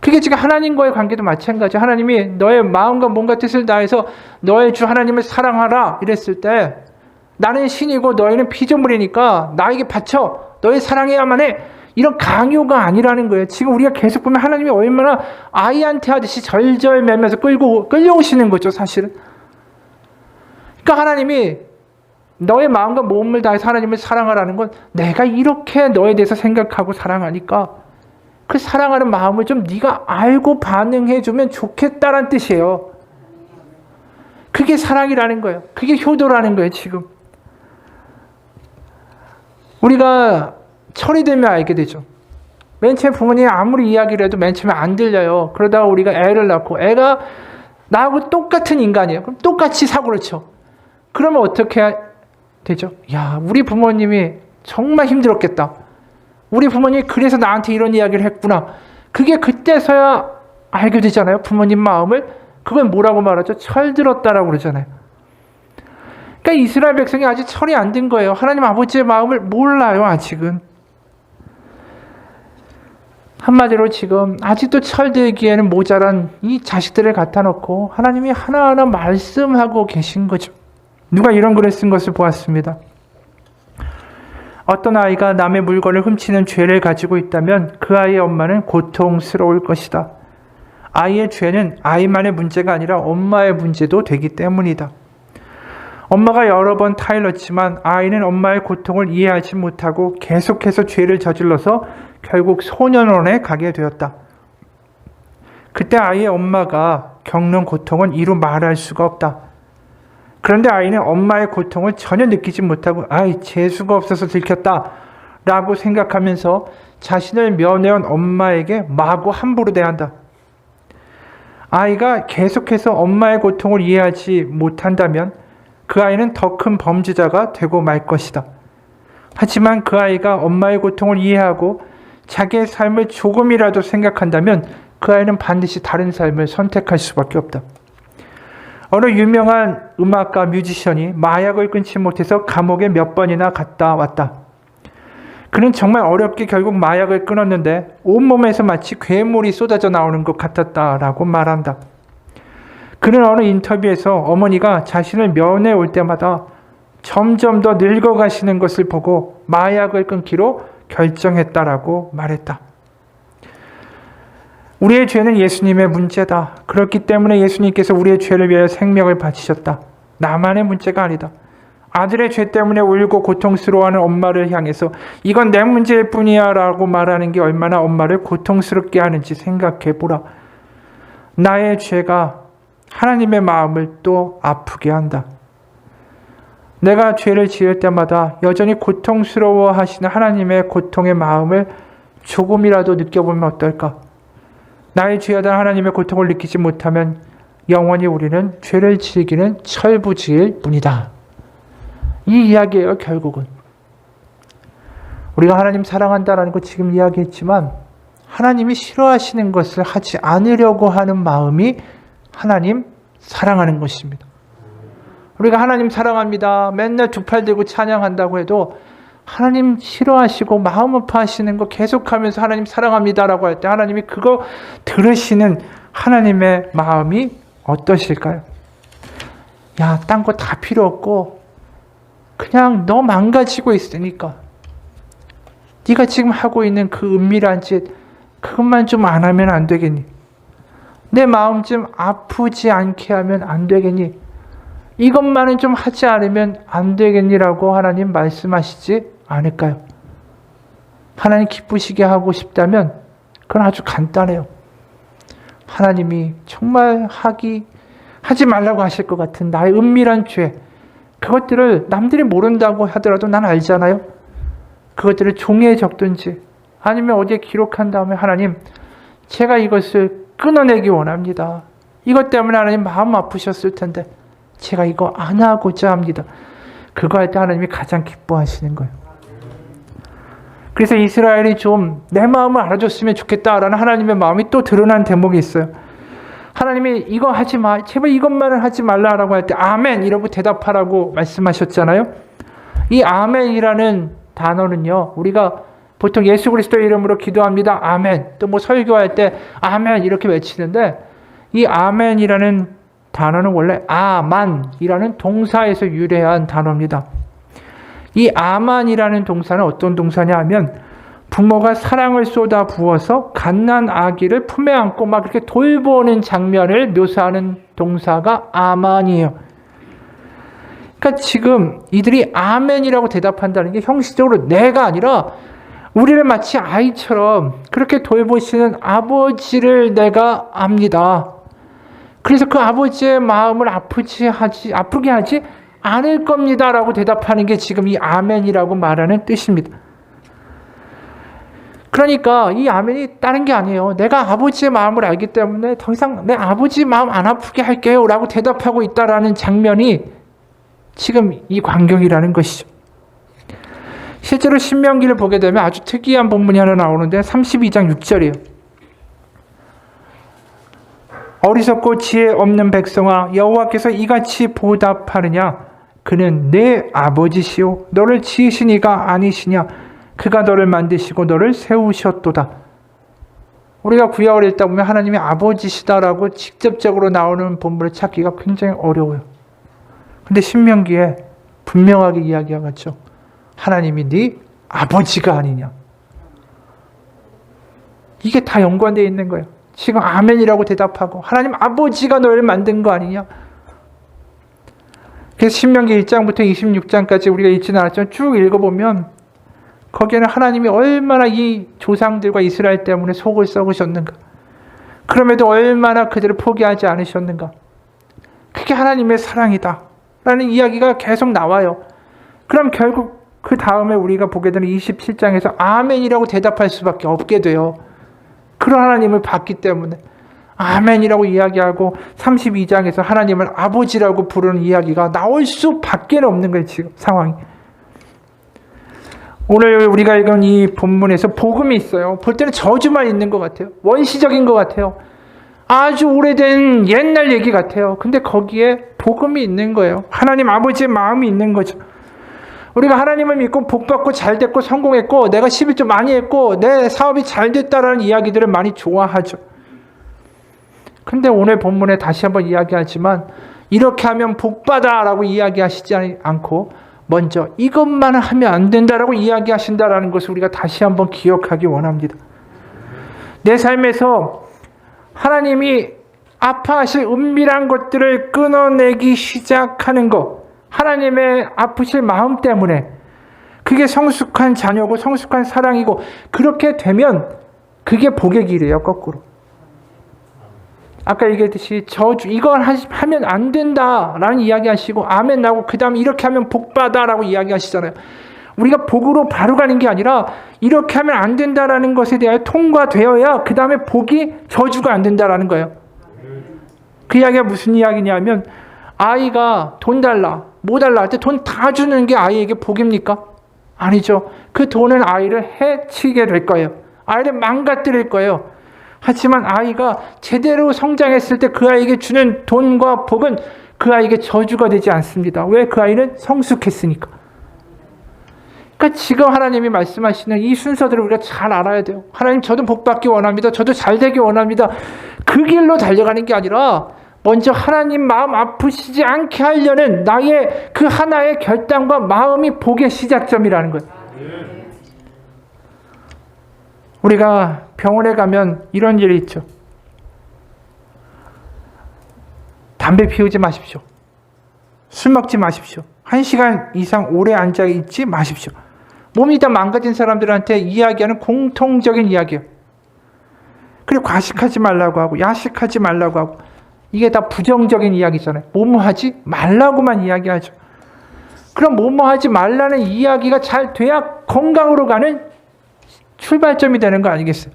그게 지금 하나님과의 관계도 마찬가지예요. 하나님이 너의 마음과 몸과 뜻을 다해서 너의 주 하나님을 사랑하라 이랬을 때 나는 신이고 너희는 피조물이니까 나에게 바쳐 너희 사랑해야만 해. 이런 강요가 아니라는 거예요. 지금 우리가 계속 보면 하나님이 얼마나 아이한테 하듯이 절절매면서 끌려오시는 거죠, 사실은. 그러니까 하나님이 너의 마음과 몸을 다해서 하나님을 사랑하라는 건 내가 이렇게 너에 대해서 생각하고 사랑하니까 그 사랑하는 마음을 좀 네가 알고 반응해주면 좋겠다라는 뜻이에요. 그게 사랑이라는 거예요. 그게 효도라는 거예요, 지금. 우리가 철이 들면 알게 되죠. 맨 처음에 부모님이 아무리 이야기를 해도 맨 처음에 안 들려요. 그러다가 우리가 애를 낳고 애가 나하고 똑같은 인간이에요. 그럼 똑같이 사고를 쳐. 그러면 어떻게 되죠? 야, 우리 부모님이 정말 힘들었겠다. 우리 부모님이 그래서 나한테 이런 이야기를 했구나. 그게 그때서야 알게 되잖아요. 부모님 마음을. 그걸 뭐라고 말하죠? 철들었다라고 그러잖아요. 그러니까 이스라엘 백성이 아직 철이 안 든 거예요. 하나님 아버지의 마음을 몰라요, 아직은. 한마디로 지금 아직도 철들기에는 모자란 이 자식들을 갖다 놓고 하나님이 하나하나 말씀하고 계신 거죠. 누가 이런 글을 쓴 것을 보았습니다. 어떤 아이가 남의 물건을 훔치는 죄를 가지고 있다면 그 아이의 엄마는 고통스러울 것이다. 아이의 죄는 아이만의 문제가 아니라 엄마의 문제도 되기 때문이다. 엄마가 여러 번 타일렀지만 아이는 엄마의 고통을 이해하지 못하고 계속해서 죄를 저질러서 결국 소년원에 가게 되었다. 그때 아이의 엄마가 겪는 고통은 이루 말할 수가 없다. 그런데 아이는 엄마의 고통을 전혀 느끼지 못하고 재수가 없어서 들켰다 라고 생각하면서 자신을 면회한 엄마에게 마구 함부로 대한다. 아이가 계속해서 엄마의 고통을 이해하지 못한다면 그 아이는 더 큰 범죄자가 되고 말 것이다. 하지만 그 아이가 엄마의 고통을 이해하고 자기의 삶을 조금이라도 생각한다면 그 아이는 반드시 다른 삶을 선택할 수밖에 없다. 어느 유명한 음악가 뮤지션이 마약을 끊지 못해서 감옥에 몇 번이나 갔다 왔다. 그는 정말 어렵게 결국 마약을 끊었는데 온몸에서 마치 괴물이 쏟아져 나오는 것 같았다라고 말한다. 그는 어느 인터뷰에서 어머니가 자신을 면회 올 때마다 점점 더 늙어가시는 것을 보고 마약을 끊기로 결정했다라고 말했다. 우리의 죄는 예수님의 문제다. 그렇기 때문에 예수님께서 우리의 죄를 위하여 생명을 바치셨다. 나만의 문제가 아니다. 아들의 죄 때문에 울고 고통스러워하는 엄마를 향해서 이건 내 문제일 뿐이야 라고 말하는 게 얼마나 엄마를 고통스럽게 하는지 생각해 보라. 나의 죄가 하나님의 마음을 또 아프게 한다. 내가 죄를 지을 때마다 여전히 고통스러워 하시는 하나님의 고통의 마음을 조금이라도 느껴보면 어떨까? 나의 죄하다 하나님의 고통을 느끼지 못하면 영원히 우리는 죄를 즐기는 철부지일 뿐이다. 이 이야기예요, 결국은. 우리가 하나님 사랑한다라는 거 지금 이야기했지만 하나님이 싫어하시는 것을 하지 않으려고 하는 마음이 하나님 사랑하는 것입니다. 우리가 하나님 사랑합니다. 맨날 두 팔 들고 찬양한다고 해도 하나님 싫어하시고 마음 아파하시는 거 계속하면서 하나님 사랑합니다라고 할 때 하나님이 그거 들으시는 하나님의 마음이 어떠실까요? 야, 딴 거 다 필요 없고 그냥 너 망가지고 있으니까 네가 지금 하고 있는 그 은밀한 짓 그것만 좀 안 하면 안 되겠니? 내 마음 좀 아프지 않게 하면 안 되겠니? 이것만은 좀 하지 않으면 안 되겠니라고 하나님 말씀하시지 않을까요? 하나님 기쁘시게 하고 싶다면 그건 아주 간단해요. 하나님이 정말 하지 말라고 하실 것 같은 나의 은밀한 죄, 그것들을 남들이 모른다고 하더라도 난 알잖아요. 그것들을 종이에 적든지 아니면 어디에 기록한 다음에 하나님, 제가 이것을 끊어내기 원합니다. 이것 때문에 하나님 마음 아프셨을 텐데 제가 이거 안 하고자 합니다. 그거 할 때 하나님이 가장 기뻐하시는 거예요. 그래서 이스라엘이 좀 내 마음을 알아줬으면 좋겠다라는 하나님의 마음이 또 드러난 대목이 있어요. 하나님이 이거 하지 마, 제발 이것만은 하지 말라라고 할 때 아멘 이러고 대답하라고 말씀하셨잖아요. 이 아멘이라는 단어는요, 우리가 보통 예수 그리스도의 이름으로 기도합니다. 아멘. 또 뭐 설교할 때 아멘 이렇게 외치는데, 이 아멘이라는 단어는 원래 아만이라는 동사에서 유래한 단어입니다. 이 아만이라는 동사는 어떤 동사냐 하면, 부모가 사랑을 쏟아 부어서 갓난 아기를 품에 안고 막 이렇게 돌보는 장면을 묘사하는 동사가 아만이에요. 그러니까 지금 이들이 아멘이라고 대답한다는 게 형식적으로 내가 아니라 우리를 마치 아이처럼 그렇게 돌보시는 아버지를 내가 압니다. 그래서 그 아버지의 마음을 아프게 하지 않을 겁니다라고 대답하는 게 지금 이 아멘이라고 말하는 뜻입니다. 그러니까 이 아멘이 다른 게 아니에요. 내가 아버지의 마음을 알기 때문에 더 이상 내 아버지 마음 안 아프게 할게요 라고 대답하고 있다라는 장면이 지금 이 광경이라는 것이죠. 실제로 신명기를 보게 되면 아주 특이한 본문이 하나 나오는데 32장 6절이에요. 어리석고 지혜 없는 백성아, 여호와께서 이같이 보답하느냐? 그는 내 아버지시오 너를 지으신 이가 아니시냐? 그가 너를 만드시고 너를 세우셨도다. 우리가 구약을 읽다 보면 하나님이 아버지시다라고 직접적으로 나오는 본문을 찾기가 굉장히 어려워요. 근데 신명기에 분명하게 이야기하죠. 하나님이 네 아버지가 아니냐. 이게 다 연관되어 있는 거예요. 지금 아멘이라고 대답하고 하나님 아버지가 너를 만든 거 아니냐. 그래서 신명기 1장부터 26장까지 우리가 읽지는 않았지만 쭉 읽어보면 거기에는 하나님이 얼마나 이 조상들과 이스라엘 때문에 속을 썩으셨는가. 그럼에도 얼마나 그들을 포기하지 않으셨는가. 그게 하나님의 사랑이다 라는 이야기가 계속 나와요. 그럼 결국 그 다음에 우리가 보게 되는 27장에서 아멘이라고 대답할 수밖에 없게 돼요. 그런 하나님을 봤기 때문에 아멘이라고 이야기하고 32장에서 하나님을 아버지라고 부르는 이야기가 나올 수밖에 없는 거예요. 지금 상황이. 오늘 우리가 읽은 이 본문에서 복음이 있어요. 볼 때는 저주만 있는 것 같아요. 원시적인 것 같아요. 아주 오래된 옛날 얘기 같아요. 근데 거기에 복음이 있는 거예요. 하나님 아버지의 마음이 있는 거죠. 우리가 하나님을 믿고 복받고 잘됐고 성공했고 내가 11조 많이 했고 내 사업이 잘 됐다라는 이야기들을 많이 좋아하죠. 근데 오늘 본문에 다시 한번 이야기하지만 이렇게 하면 복받아라고 이야기하시지 않고 먼저 이것만 하면 안 된다라고 이야기하신다라는 것을 우리가 다시 한번 기억하기 원합니다. 내 삶에서 하나님이 아파하실 은밀한 것들을 끊어내기 시작하는 것, 하나님의 아프실 마음 때문에 그게 성숙한 자녀고 성숙한 사랑이고 그렇게 되면 그게 복의 길이에요. 거꾸로. 아까 얘기했듯이 저주 이걸 하면 안 된다라는 이야기 하시고 아멘 나고 그 다음에 이렇게 하면 복받아라고 이야기 하시잖아요. 우리가 복으로 바로 가는 게 아니라 이렇게 하면 안 된다라는 것에 대하여 통과되어야 그 다음에 복이 저주가 안 된다라는 거예요. 그 이야기가 무슨 이야기냐면 아이가 돈 달라 뭐 달라 할 때 돈 다 주는 게 아이에게 복입니까? 아니죠. 그 돈은 아이를 해치게 될 거예요. 아이를 망가뜨릴 거예요. 하지만 아이가 제대로 성장했을 때 그 아이에게 주는 돈과 복은 그 아이에게 저주가 되지 않습니다. 왜? 그 아이는 성숙했으니까. 그러니까 지금 하나님이 말씀하시는 이 순서들을 우리가 잘 알아야 돼요. 하나님 저도 복받기 원합니다. 저도 잘 되기 원합니다. 그 길로 달려가는 게 아니라 먼저 하나님 마음 아프시지 않게 하려는 나의 그 하나의 결단과 마음이 복의 시작점이라는 거예요. 우리가 병원에 가면 이런 일이 있죠. 담배 피우지 마십시오. 술 먹지 마십시오. 1시간 이상 오래 앉아 있지 마십시오. 몸이 다 망가진 사람들한테 이야기하는 공통적인 이야기예요. 그리고 과식하지 말라고 하고 야식하지 말라고 하고 이게 다 부정적인 이야기잖아요. 뭐뭐하지 말라고만 이야기하죠. 그럼 뭐뭐하지 말라는 이야기가 잘 돼야 건강으로 가는 출발점이 되는 거 아니겠어요?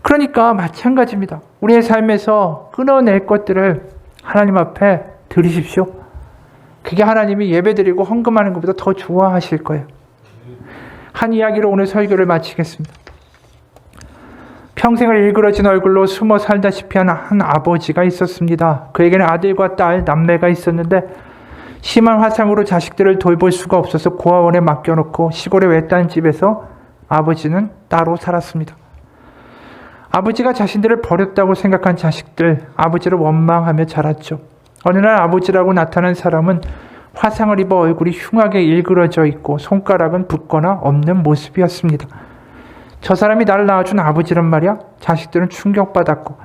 그러니까 마찬가지입니다. 우리의 삶에서 끊어낼 것들을 하나님 앞에 드리십시오. 그게 하나님이 예배드리고 헌금하는 것보다 더 좋아하실 거예요. 한 이야기로 오늘 설교를 마치겠습니다. 평생을 일그러진 얼굴로 숨어 살다시피 한 아버지가 있었습니다. 그에게는 아들과 딸, 남매가 있었는데 심한 화상으로 자식들을 돌볼 수가 없어서 고아원에 맡겨놓고 시골의 외딴 집에서 아버지는 따로 살았습니다. 아버지가 자신들을 버렸다고 생각한 자식들, 아버지를 원망하며 자랐죠. 어느 날 아버지라고 나타난 사람은 화상을 입어 얼굴이 흉하게 일그러져 있고 손가락은 붓거나 없는 모습이었습니다. 저 사람이 나를 낳아준 아버지란 말이야? 자식들은 충격받았고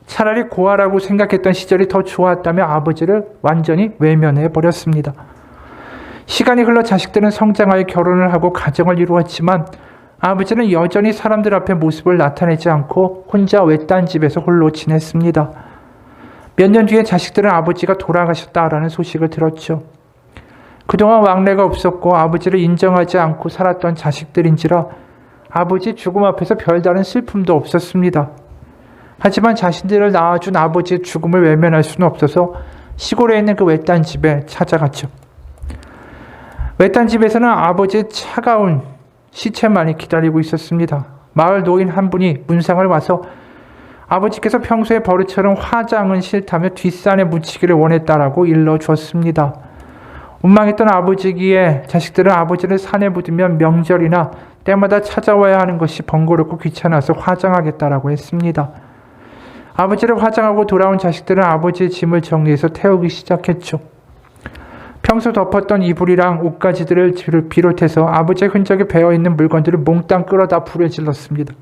차라리 고아라고 생각했던 시절이 더 좋았다며 아버지를 완전히 외면해버렸습니다. 시간이 흘러 자식들은 성장하여 결혼을 하고 가정을 이루었지만 아버지는 여전히 사람들 앞에 모습을 나타내지 않고 혼자 외딴 집에서 홀로 지냈습니다. 몇 년 뒤에 자식들은 아버지가 돌아가셨다라는 소식을 들었죠. 그동안 왕래가 없었고 아버지를 인정하지 않고 살았던 자식들인지라 아버지 죽음 앞에서 별다른 슬픔도 없었습니다. 하지만 자신들을 낳아준 아버지의 죽음을 외면할 수는 없어서 시골에 있는 그 외딴 집에 찾아갔죠. 외딴 집에서는 아버지의 차가운 시체만이 기다리고 있었습니다. 마을 노인 한 분이 문상을 와서 아버지께서 평소에 버릇처럼 화장은 싫다며 뒷산에 묻히기를 원했다라고 일러주었습니다. 원망했던 아버지기에 자식들은 아버지를 산에 묻으면 명절이나 때마다 찾아와야 하는 것이 번거롭고 귀찮아서 화장하겠다라고 했습니다. 아버지를 화장하고 돌아온 자식들은 아버지의 짐을 정리해서 태우기 시작했죠. 평소 덮었던 이불이랑 옷가지들을 비롯해서 아버지의 흔적이 배어있는 물건들을 몽땅 끌어다 불에 질렀습니다.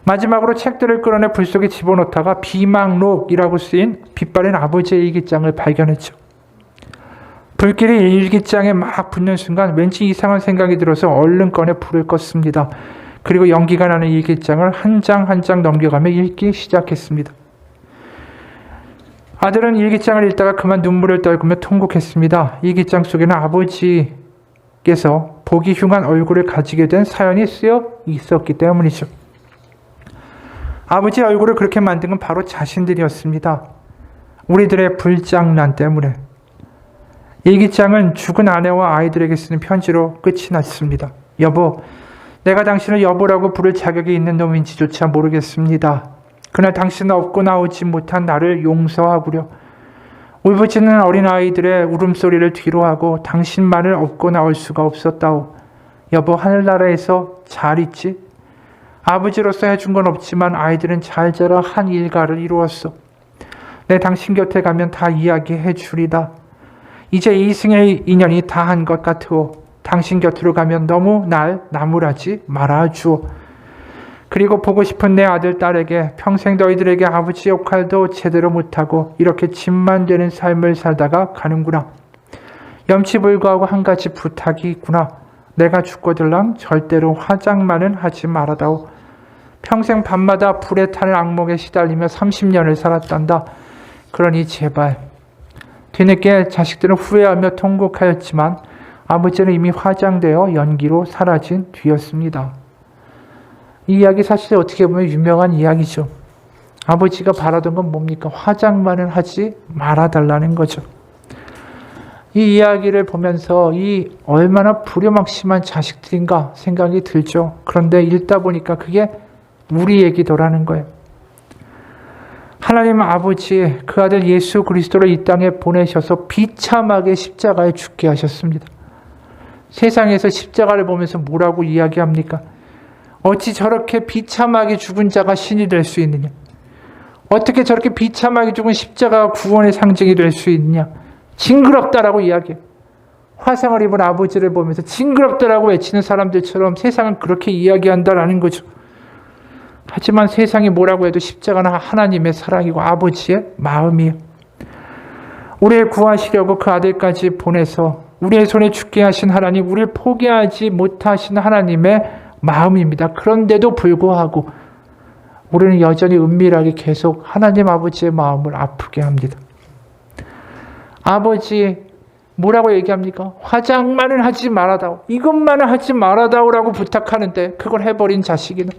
마지막으로 책들을 끌어내 불 속에 집어넣다가 비망록이라고 쓰인 빛바랜 아버지의 일기장을 발견했죠. 불길이 일기장에 막 붙는 순간 왠지 이상한 생각이 들어서 얼른 꺼내 불을 껐습니다. 그리고 연기가 나는 일기장을 한 장 한 장 넘겨가며 읽기 시작했습니다. 아들은 일기장을 읽다가 그만 눈물을 떨구며 통곡했습니다. 일기장 속에는 아버지께서 보기 흉한 얼굴을 가지게 된 사연이 쓰여 있었기 때문이죠. 아버지의 얼굴을 그렇게 만든 건 바로 자신들이었습니다. 우리들의 불장난 때문에. 일기장은 죽은 아내와 아이들에게 쓰는 편지로 끝이 났습니다. 여보, 내가 당신을 여보라고 부를 자격이 있는 놈인지조차 모르겠습니다. 그날 당신은 없고 나오지 못한 나를 용서하구려. 울부짖는 어린아이들의 울음소리를 뒤로하고 당신만을 없고 나올 수가 없었다오. 여보, 하늘나라에서 잘 있지? 아버지로서 해준 건 없지만 아이들은 잘 자라 한 일가를 이루었어. 내 당신 곁에 가면 다 이야기해 주리다. 이제 이승의 인연이 다 한 것 같으오. 당신 곁으로 가면 너무 날 나무라지 말아주오. 그리고 보고 싶은 내 아들, 딸에게 평생 너희들에게 아버지 역할도 제대로 못하고 이렇게 짐만 되는 삶을 살다가 가는구나. 염치불구하고 한 가지 부탁이 있구나. 내가 죽고들랑 절대로 화장만은 하지 말아다오. 평생 밤마다 불에 타는 악몽에 시달리며 30년을 살았단다. 그러니 제발. 뒤늦게 자식들은 후회하며 통곡하였지만 아버지는 이미 화장되어 연기로 사라진 뒤였습니다. 이 이야기 사실 어떻게 보면 유명한 이야기죠. 아버지가 바라던 건 뭡니까? 화장만은 하지 말아달라는 거죠. 이 이야기를 보면서 이 얼마나 불효막심한 자식들인가 생각이 들죠. 그런데 읽다 보니까 그게 우리 얘기더라는 거예요. 하나님 아버지 그 아들 예수 그리스도를 이 땅에 보내셔서 비참하게 십자가에 죽게 하셨습니다. 세상에서 십자가를 보면서 뭐라고 이야기합니까? 어찌 저렇게 비참하게 죽은 자가 신이 될 수 있느냐? 어떻게 저렇게 비참하게 죽은 십자가가 구원의 상징이 될 수 있냐. 징그럽다라고 이야기해요. 화상을 입은 아버지를 보면서 징그럽다라고 외치는 사람들처럼 세상은 그렇게 이야기한다라는 거죠. 하지만 세상이 뭐라고 해도 십자가는 하나님의 사랑이고 아버지의 마음이에요. 우리를 구하시려고 그 아들까지 보내서 우리의 손에 죽게 하신 하나님, 우리를 포기하지 못하신 하나님의 마음입니다. 그런데도 불구하고 우리는 여전히 은밀하게 계속 하나님 아버지의 마음을 아프게 합니다. 아버지 뭐라고 얘기합니까? 화장만은 하지 말아다오. 이것만은 하지 말아다오라고 부탁하는데 그걸 해버린 자식이는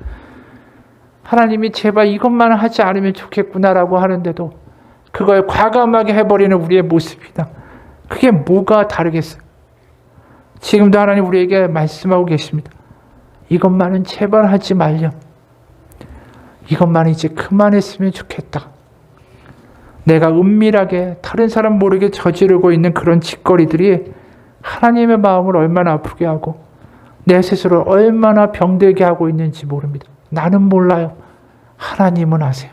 하나님이 제발 이것만은 하지 않으면 좋겠구나라고 하는데도 그걸 과감하게 해버리는 우리의 모습이다. 그게 뭐가 다르겠어요? 지금도 하나님 우리에게 말씀하고 계십니다. 이것만은 제발 하지 말렴. 이것만은 이제 그만했으면 좋겠다. 내가 은밀하게 다른 사람 모르게 저지르고 있는 그런 짓거리들이 하나님의 마음을 얼마나 아프게 하고 내 스스로를 얼마나 병들게 하고 있는지 모릅니다. 나는 몰라요. 하나님은 아세요.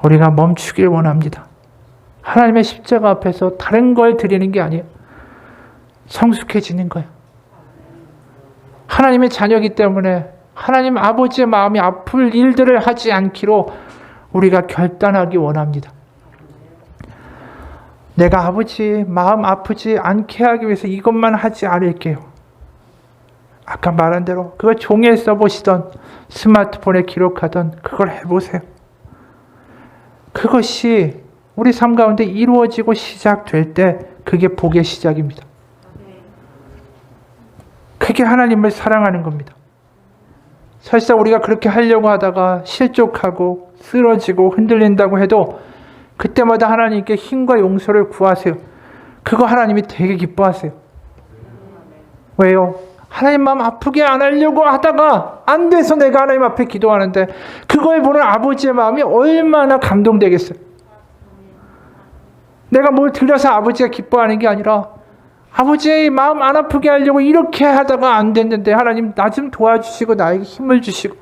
우리가 멈추길 원합니다. 하나님의 십자가 앞에서 다른 걸 드리는 게 아니에요. 성숙해지는 거예요. 하나님의 자녀이기 때문에 하나님 아버지의 마음이 아플 일들을 하지 않기로 우리가 결단하기 원합니다. 내가 아버지 마음 아프지 않게 하기 위해서 이것만 하지 않을게요. 아까 말한 대로 그걸 종이에 써보시던 스마트폰에 기록하던 그걸 해보세요. 그것이 우리 삶 가운데 이루어지고 시작될 때 그게 복의 시작입니다. 그게 하나님을 사랑하는 겁니다. 설사 우리가 그렇게 하려고 하다가 실족하고 쓰러지고 흔들린다고 해도 그때마다 하나님께 힘과 용서를 구하세요. 그거 하나님이 되게 기뻐하세요. 왜요? 하나님 마음 아프게 안 하려고 하다가 안 돼서 내가 하나님 앞에 기도하는데 그걸 보는 아버지의 마음이 얼마나 감동되겠어요. 내가 뭘 들려서 아버지가 기뻐하는 게 아니라 아버지의 마음 안 아프게 하려고 이렇게 하다가 안 됐는데 하나님 나 좀 도와주시고 나에게 힘을 주시고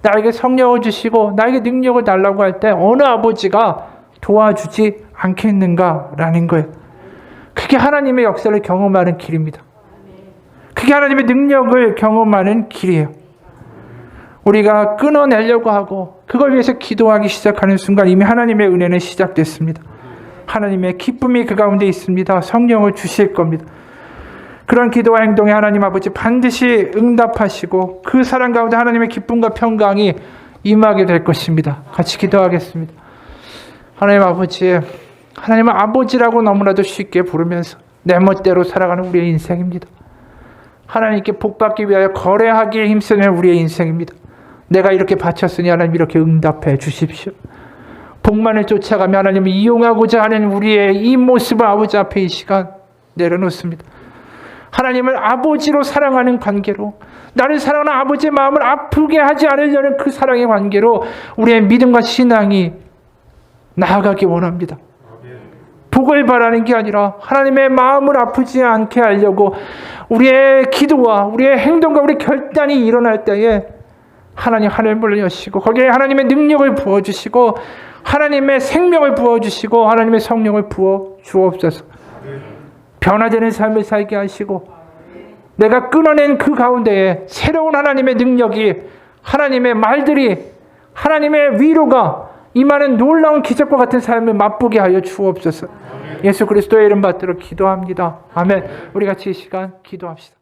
나에게 성령을 주시고 나에게 능력을 달라고 할 때 어느 아버지가 도와주지 않겠는가라는 거예요. 그게 하나님의 역사를 경험하는 길입니다. 그게 하나님의 능력을 경험하는 길이에요. 우리가 끊어내려고 하고 그걸 위해서 기도하기 시작하는 순간 이미 하나님의 은혜는 시작됐습니다. 하나님의 기쁨이 그 가운데 있습니다. 성령을 주실 겁니다. 그런 기도와 행동에 하나님 아버지 반드시 응답하시고 그 사랑 가운데 하나님의 기쁨과 평강이 임하게 될 것입니다. 같이 기도하겠습니다. 하나님 아버지, 하나님은 아버지라고 너무나도 쉽게 부르면서 내 멋대로 살아가는 우리의 인생입니다. 하나님께 복받기 위하여 거래하기에 힘쓰는 우리의 인생입니다. 내가 이렇게 바쳤으니 하나님 이렇게 응답해 주십시오. 복만을 쫓아가며 하나님을 이용하고자 하는 우리의 이 모습을 아버지 앞에 이 시간 내려놓습니다. 하나님을 아버지로 사랑하는 관계로 나를 사랑하는 아버지의 마음을 아프게 하지 않으려는 그 사랑의 관계로 우리의 믿음과 신앙이 나아가기 원합니다. 복을 바라는 게 아니라 하나님의 마음을 아프지 않게 하려고 우리의 기도와 우리의 행동과 우리의 결단이 일어날 때에 하나님 하늘문을 여시고 거기에 하나님의 능력을 부어주시고 하나님의 생명을 부어주시고 하나님의 성령을 부어 주옵소서. 변화되는 삶을 살게 하시고 내가 끊어낸 그 가운데에 새로운 하나님의 능력이 하나님의 말들이 하나님의 위로가 임하는 놀라운 기적과 같은 삶을 맛보게 하여 주옵소서. 예수 그리스도의 이름 받들어 기도합니다. 아멘. 우리 같이 이 시간 기도합시다.